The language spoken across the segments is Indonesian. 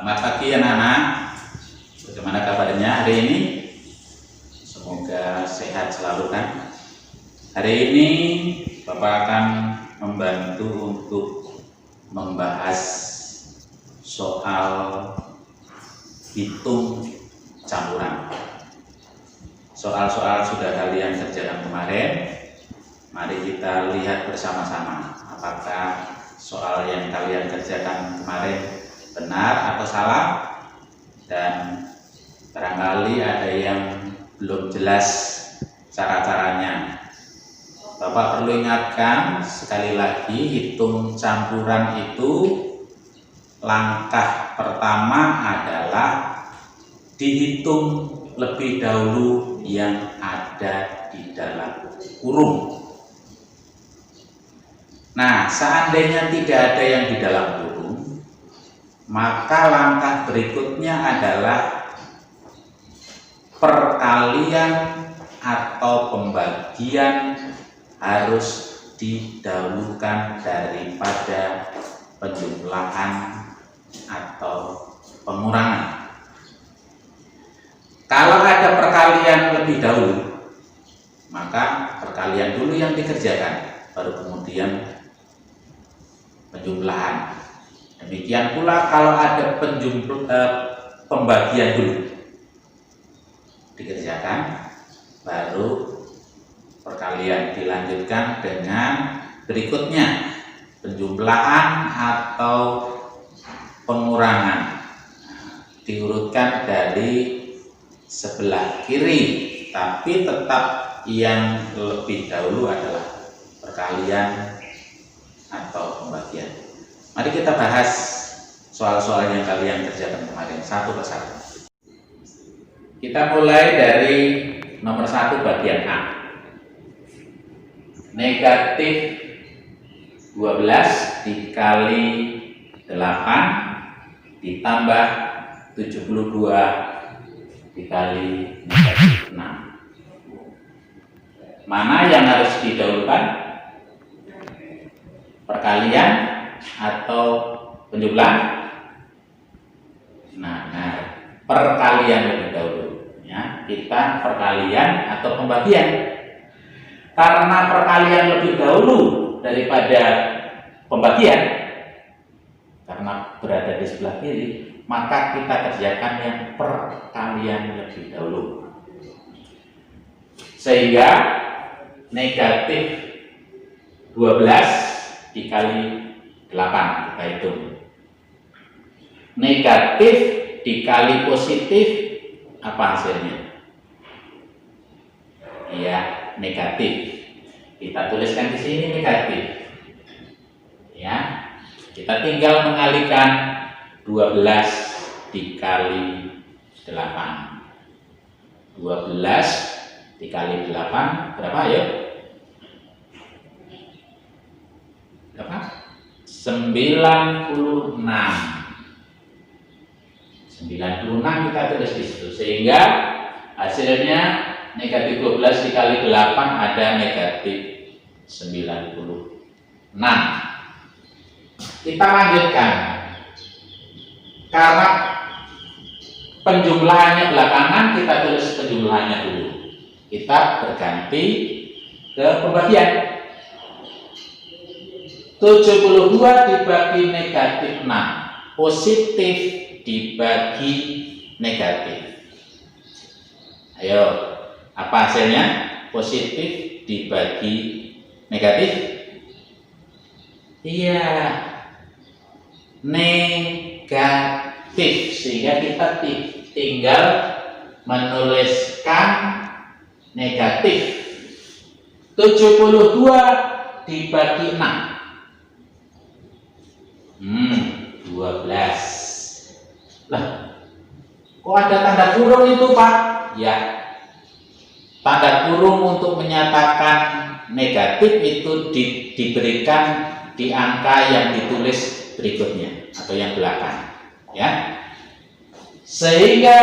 Selamat pagi anak-anak. Bagaimana kabarnya hari ini? Semoga sehat selalu kan. Hari ini Bapak akan membantu untuk membahas soal hitung campuran. Soal-soal sudah kalian kerjakan kemarin. Mari kita lihat bersama-sama apakah soal yang kalian kerjakan kemarin benar atau salah, dan barangkali ada yang belum jelas cara-caranya. Bapak perlu ingatkan sekali lagi, hitung campuran itu langkah pertama adalah dihitung lebih dahulu yang ada di dalam kurung. Nah, seandainya tidak ada yang di dalam kurung, maka langkah berikutnya adalah perkalian atau pembagian harus didahulukan daripada penjumlahan atau pengurangan. Kalau ada perkalian lebih dahulu, maka perkalian dulu yang dikerjakan, baru kemudian penjumlahan. Demikian pula kalau ada pembagian dulu dikerjakan, baru perkalian dilanjutkan dengan berikutnya penjumlahan atau pengurangan. Diurutkan dari sebelah kiri, tapi tetap yang lebih dahulu adalah perkalian atau pembagian. Mari kita bahas soal-soal yang kalian kerjakan kemarin satu persatu. Kita mulai dari nomor 1 bagian A. Negatif 12 dikali 8 ditambah 72 dikali negatif 6. Mana yang harus didahulukan? Perkalian atau penjumlahan? Nah, perkalian lebih dahulu. Ya, kita perkalian atau pembagian. Karena perkalian lebih dahulu daripada pembagian, karena berada di sebelah kiri, maka kita kerjakan yang perkalian lebih dahulu. Sehingga negatif 12 dikali 8 kita hitung. Negatif dikali positif, apa hasilnya? Ya, negatif. Kita tuliskan di sini negatif. Ya, kita tinggal mengalihkan 12 dikali 8. 12 dikali 8 berapa ya? Berapa? 96. 96 kita tulis di situ, sehingga hasilnya negatif 12 dikali 8 ada negatif 96. Kita lanjutkan, karena penjumlahannya belakangan, kita tulis penjumlahannya dulu. Kita berganti ke pembagian. 72 dibagi negatif 6, positif dibagi negatif. Ayo, apa hasilnya? Positif dibagi negatif? Iya, negatif. Sehingga kita tinggal menuliskan negatif. 72 dibagi 6. 12. Lah, kok ada tanda kurung itu, Pak? Ya, tanda kurung untuk menyatakan negatif itu diberikan di angka yang ditulis berikutnya atau yang belakang, ya. Sehingga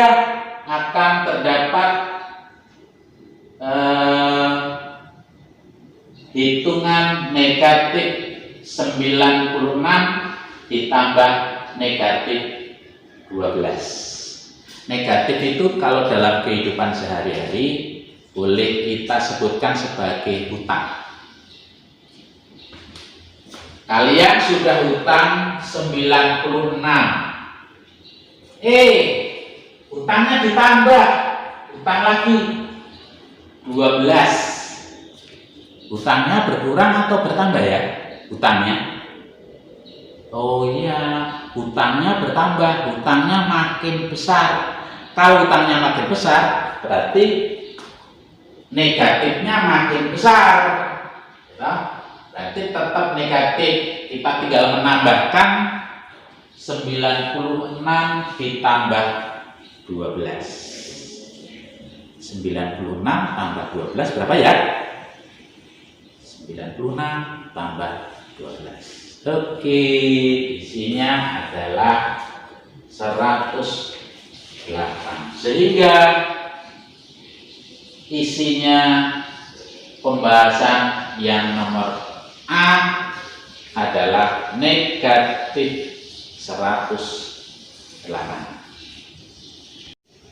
akan terdapat hitungan negatif 96 ditambah negatif 12. Negatif itu kalau dalam kehidupan sehari-hari boleh kita sebutkan sebagai hutang. Kalian sudah hutang 96. Hutangnya ditambah, hutang lagi 12. Hutangnya berkurang atau bertambah ya? Hutangnya. Oh iya, hutangnya bertambah, hutangnya makin besar. Kalau hutangnya makin besar, berarti negatifnya makin besar. Ya, berarti tetap negatif. Kita tinggal menambahkan 96 ditambah 12. 96 tambah 12 berapa ya? 96 tambah 12. Oke, isinya adalah 108. Sehingga isinya pembahasan yang nomor A adalah negatif 108.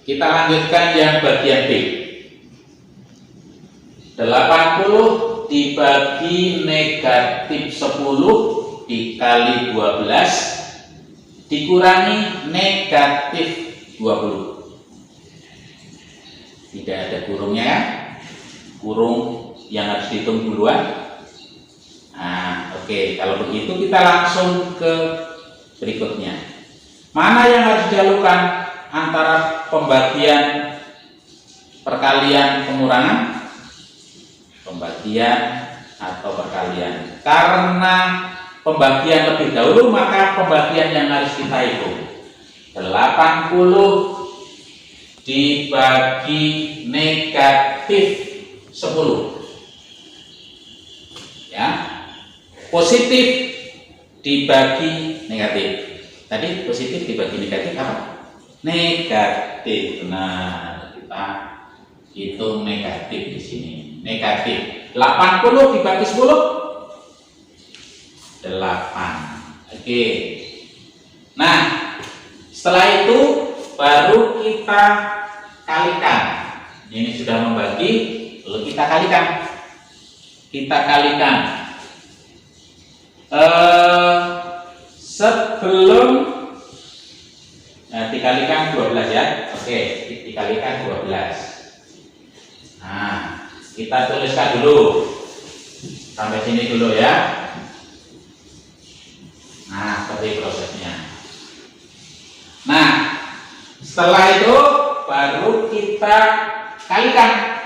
Kita lanjutkan yang bagian B. 80 dibagi negatif 10 dikali 12 dikurangi negatif 20. Tidak ada kurungnya, kurung yang harus dihitung duluan. Nah, oke, kalau begitu kita langsung ke berikutnya. Mana yang harus dilakukan antara pembagian perkalian pengurangan? Pembagian atau perkalian. Karena pembagian lebih dahulu, maka pembagian yang harus kita hitung 80 dibagi negatif 10. Ya, positif dibagi negatif. Tadi positif dibagi negatif apa? Negatif. Nah, kita hitung negatif di sini. Negatif 80 dibagi 10 8. Oke. Nah, setelah itu baru kita kalikan. Ini sudah membagi, lalu kita kalikan. Sebelum dikalikan 12 ya. Oke, dikalikan 12. Nah, kita tuliskan dulu sampai sini dulu ya. Nah, seperti prosesnya. Nah, setelah itu baru kita kalikan.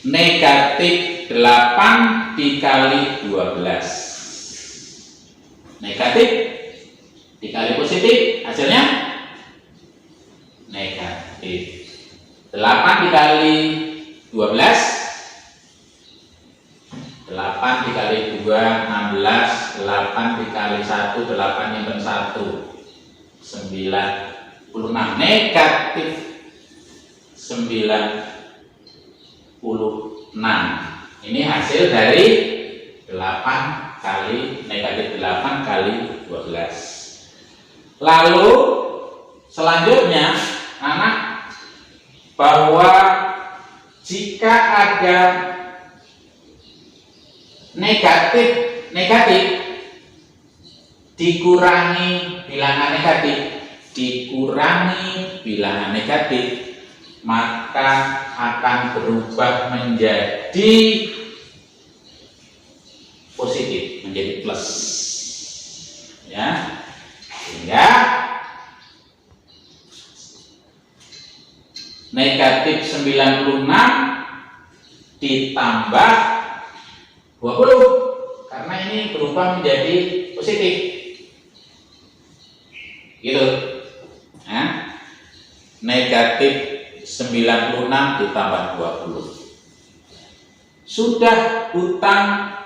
Negatif 8 dikali 12. Negatif dikali positif, hasilnya negatif. 8 dikali 12, 8 dikali 2 16, 8 dikali 1 8 nyimpen 1 96, negatif 96. Ini hasil dari 8 kali negatif 8 kali 12. Lalu selanjutnya anak, bahwa jika ada negatif dikurangi bilangan negatif, maka akan berubah menjadi positif, menjadi plus. Ya, sehingga negatif 96 ditambah 20, karena ini berubah menjadi positif. Gitu. Nah, negatif 96 ditambah 20. Sudah hutang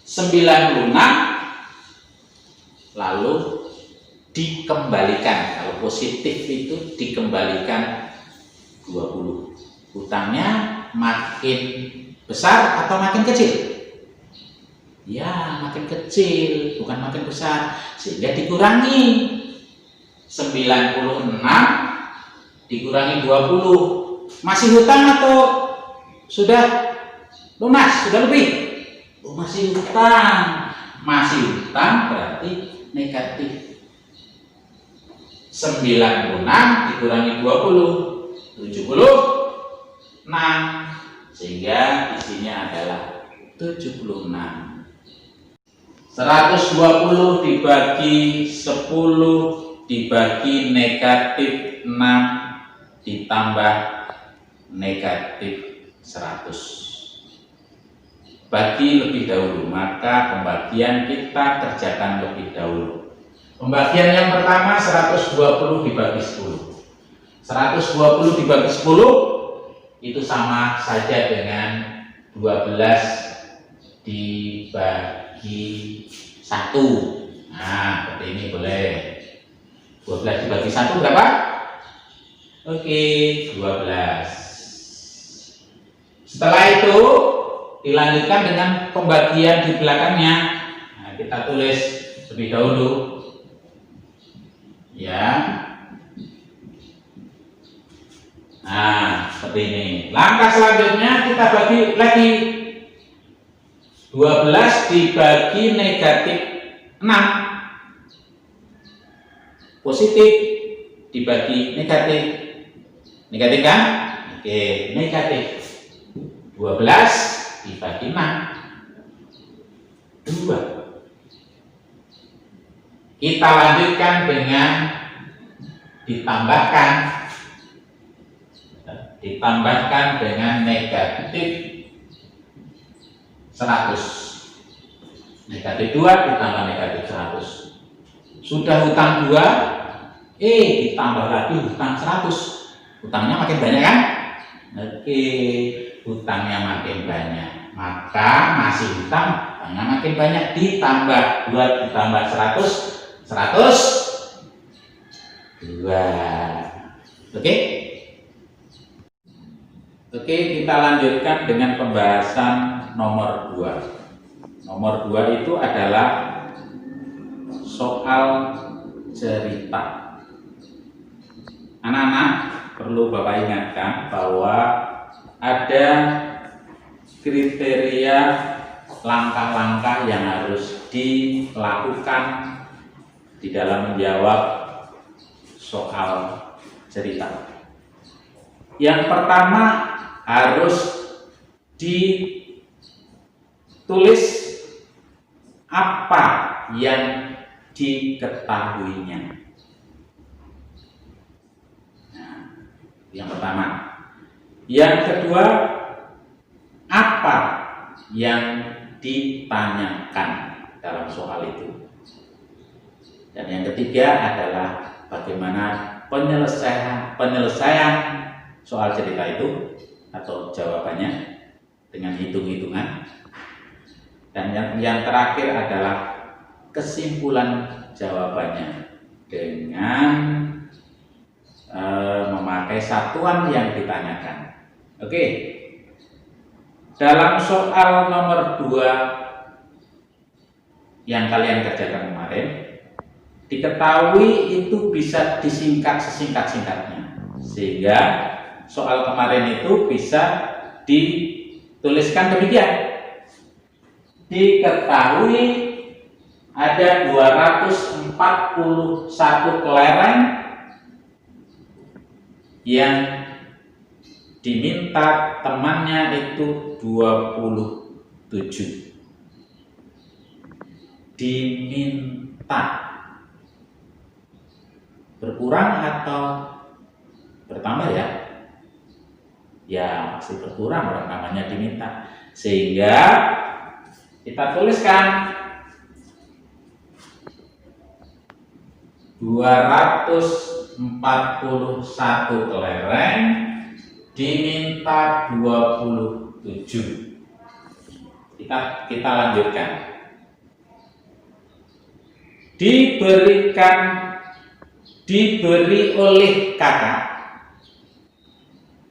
96, lalu dikembalikan. Kalau positif itu dikembalikan 20. Hutangnya makin besar atau makin kecil? Ya, makin kecil, bukan makin besar. Sehingga dikurangi 96 dikurangi 20. Masih hutang atau sudah lunas? Sudah lebih? Oh, masih hutang. Masih hutang berarti negatif. 96 dikurangi 20, 76. Sehingga isinya adalah 76. 120 dibagi 10 dibagi negatif 6 ditambah negatif 100. Bagi lebih dahulu, maka pembagian kita kerjakan lebih dahulu. Pembagian yang pertama 120 dibagi 10. 120 dibagi 10 itu sama saja dengan 12 dibagi 1. Nah, seperti ini boleh. 12 dibagi 1 berapa? Oke, 12. Setelah itu dilanjutkan dengan pembagian di belakangnya. Nah, kita tulis lebih dahulu. Ya. Nah, seperti ini. Langkah selanjutnya kita bagi lagi. 12 dibagi negatif 6. Positif dibagi negatif. Negatif kan? Oke, negatif. 12 dibagi 6. 2. Kita lanjutkan dengan ditambahkan dengan negatif 100. Negatif 2 ditambah negatif 100. Sudah hutang 2, ditambah lagi hutang 100. Hutangnya makin banyak kan? Oke, hutangnya makin banyak. Maka masih hutangnya makin banyak, ditambah 2 ditambah 100, 102. Oke? Oke, kita lanjutkan dengan pembahasan nomor 2. Nomor 2 itu adalah soal cerita. Anak-anak perlu Bapak ingatkan bahwa ada kriteria langkah-langkah yang harus dilakukan di dalam menjawab soal cerita. Yang pertama harus ditulis apa yang diketahuinya. Nah, yang pertama. Yang kedua, apa yang ditanyakan dalam soal itu. Dan yang ketiga adalah bagaimana penyelesaian soal cerita itu atau jawabannya dengan hitung-hitungan. Dan yang terakhir adalah kesimpulan jawabannya dengan memakai satuan yang ditanyakan. Oke. Dalam soal nomor 2 yang kalian kerjakan kemarin, diketahui itu bisa disingkat sesingkat-singkatnya. Sehingga soal kemarin itu bisa dituliskan demikian. Diketahui ada 241 kelereng yang diminta temannya itu 27. Diminta berkurang atau bertambah ya? Ya masih berkurang, orang namanya diminta. Sehingga kita tuliskan 241 kelereng diminta 27. Kita lanjutkan. Diberi oleh kakak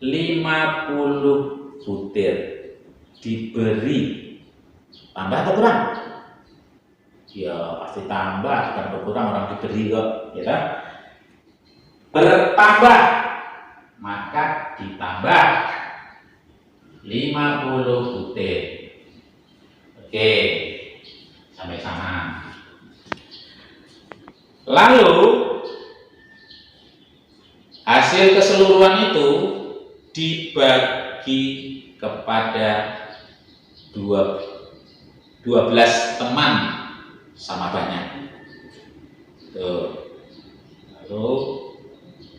50 butir. Diberi, tambah atau kurang? Ya pasti tambah, bukan berkurang, orang diberi kok, ya kan? Bertambah, maka ditambah 50 butir. Oke, sampai sana. Lalu hasil keseluruhan itu dibagi kepada 12 teman sama banyak. Tuh. Lalu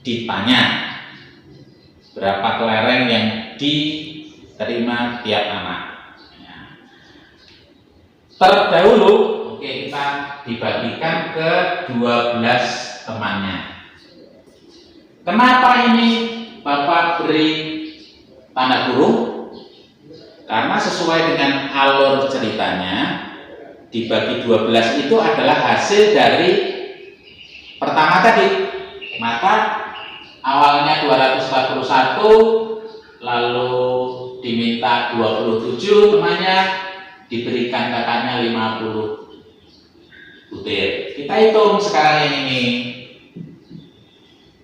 ditanya berapa kelereng yang diterima tiap anak. Ya. Terdahulu, oke, kita dibagikan ke 12 temannya. Kenapa ini Bapak beri tanda kurung? Karena sesuai dengan alur ceritanya, dibagi 12 itu adalah hasil dari pertama tadi. Maka awalnya 241, lalu diminta 27 temannya, diberikan kakaknya 50 butir. Kita hitung sekarang yang ini.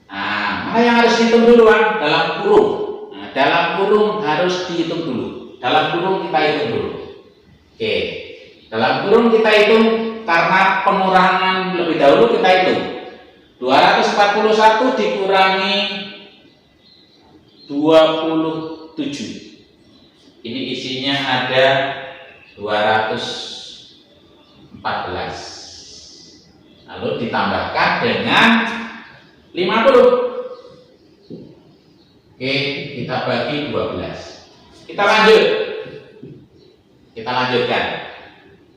Nah, mana yang harus dihitung duluan? Dalam kurung. Nah, dalam kurung harus dihitung dulu. Dalam kurung kita hitung dulu. Oke. Dalam kurung kita hitung karena pengurangan lebih dahulu kita hitung. 241 dikurangi 27. Ini isinya ada 214. Lalu ditambahkan dengan 50. Oke, kita bagi 12. Kita lanjut. Kita lanjutkan.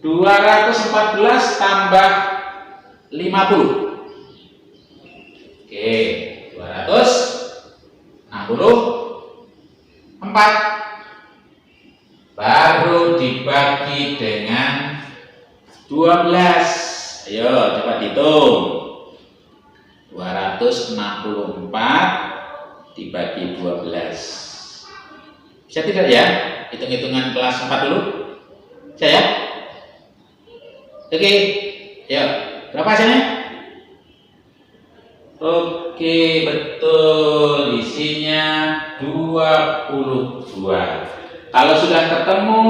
214 tambah 50. Oke, 264. Baru dibagi dengan 12. Ayo coba dihitung. 264 dibagi 12. Bisa tidak ya? Hitung-hitungan kelas 4 dulu. Bisa ya? Oke. Ya, berapa hasilnya? Oke, betul. Isinya 22. Kalau sudah ketemu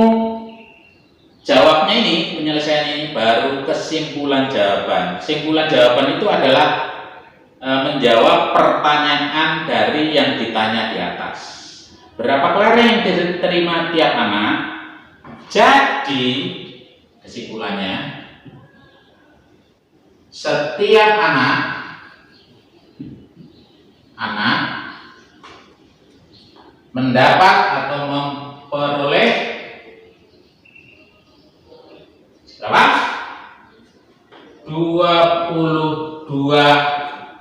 jawabnya ini, penyelesaian ini, baru kesimpulan jawaban. Kesimpulan jawaban itu adalah menjawab pertanyaan dari yang ditanya di atas. Berapa kelereng yang diterima tiap anak? Jadi kesimpulannya, setiap anak mendapat atau memperoleh berapa? 22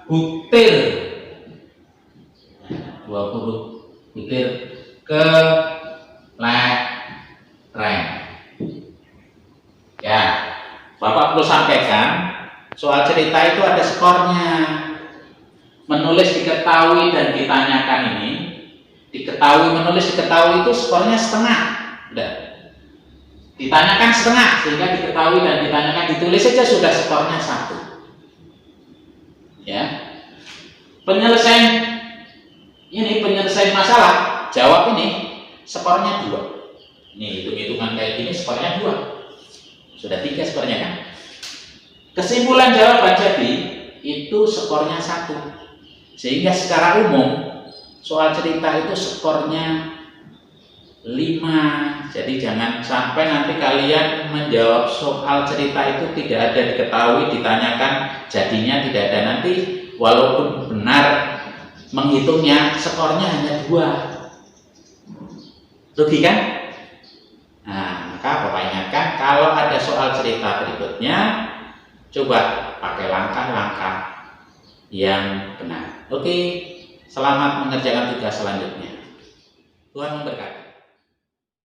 butir. 20 butir kelereng. Ya, Bapak perlu sampaikan, soal cerita itu ada skornya. Menulis diketahui dan ditanyakan ini, diketahui, menulis diketahui itu skornya setengah. Udah. Ditanyakan setengah, sehingga diketahui dan ditanyakan, ditulis saja sudah skornya 1. Ya. Penyelesaian masalah, jawab ini skornya 2. Nih, hitung-hitungan kayak gini skornya 2. Sudah 3 skornya kan? Kesimpulan jawaban jadi itu skornya 1. Sehingga secara umum soal cerita itu skornya 5. Jadi jangan sampai nanti kalian menjawab soal cerita itu tidak ada diketahui, ditanyakan, jadinya tidak ada. Nanti walaupun benar menghitungnya, skornya hanya 2. Rugi kan? Nah, maka Bapak ingatkan, kalau ada soal cerita berikutnya, coba pakai langkah-langkah yang benar. Oke, selamat mengerjakan tugas selanjutnya. Tuhan memberkati.